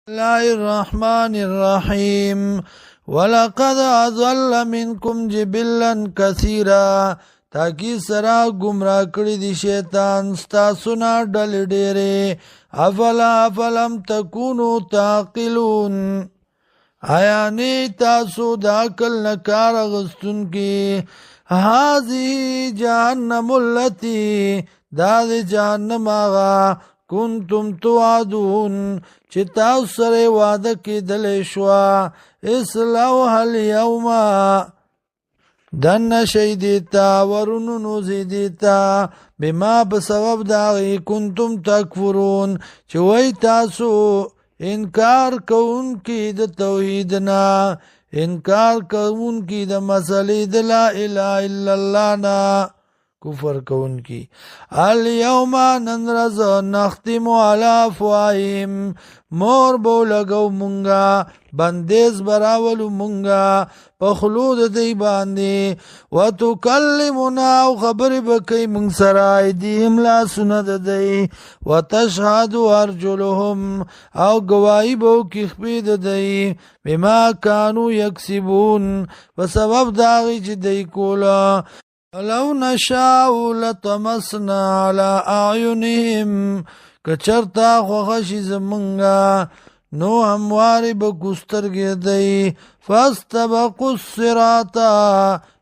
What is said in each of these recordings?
الله الرحمن الرحيم ولقد أضل منكم جبلا كثيرا تاکي سرا گمراه کړی دی شیطان ستاسو نه ډلې ډېرې افلم تکونو تعقلون آیا نه تاسو د عقل نه کار اخیستونکي هذه جهنم التي دا د جهنم هغه کنتم توعدون چې تاسو سره وعده کېدلی شوه اصلوها اليوم دن شي دیتا ورنونو زی دیتا بما بسبب داغی کنتم تکفرون چې وای تاسو انکار کون کی د توحیدنا انکار کون کی د مسلې د لا اله الا الله نا کفر کون کی الیوم ننرز نختم علی افواههم مور بو لګو مونږه بندیز براولو مونږه په خلود دی باندې وتکلمنا او خبر بکې مونږ سره ایدیم لا سند دی وتشهد ارجلهم او گواہی بو کې خپید دی بما كانوا یکسبون وسبب داغي چې دی کولا لو نشاء لطمسنا على اعينهم کچرتا خوخشی زمونگا نو همواری بکسترگی دی فاستبقوا الصراطا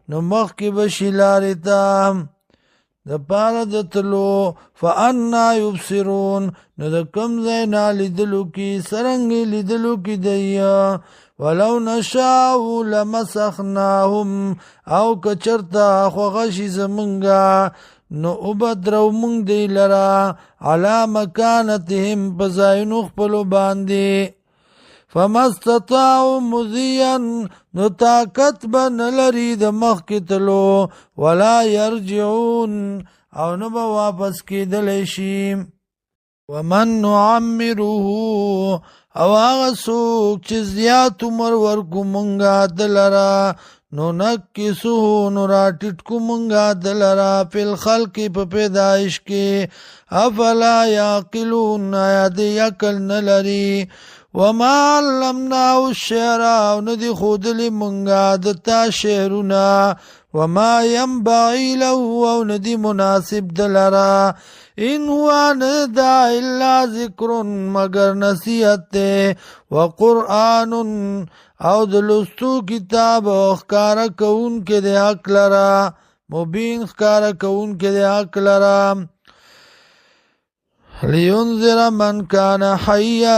نو مخی بشیلاریتا د پاره د تلو فانا یبصرون نو د کم زینا لیدلو کی سرنگی لیدلو کی دی ولو نشاء لمسخناهم او کچرتا خوغشی زمونگا نو اوبدرو مونگ دی لرا علا مکانتهم پزاینو خپلو باندی فمستطاعو مذیان نو طاقت بن لری د مخی تلو ولا یرجعون او نو با واپس کی دلیشیم ومن نعمره او آغا سوک چه زیاد عمر ورکو منگا دلرا نو نکسو نو راٹٹ کو منگا دلرا فی الخلق پا پیدائش کے افلا یاقلون آیا دی یکل نلری وما علمناو الشعرا او ندی خودلی منگا دتا شعرنا وما ينبغي له او ندی مناسب دلرا ان هو ندا الا ذکر مگر نصیحت وقرآن او دلستو کتاب اخکار کون کے دے حق لرا مبین اخکار کون کے دے حق لرا لینذر من کان حیا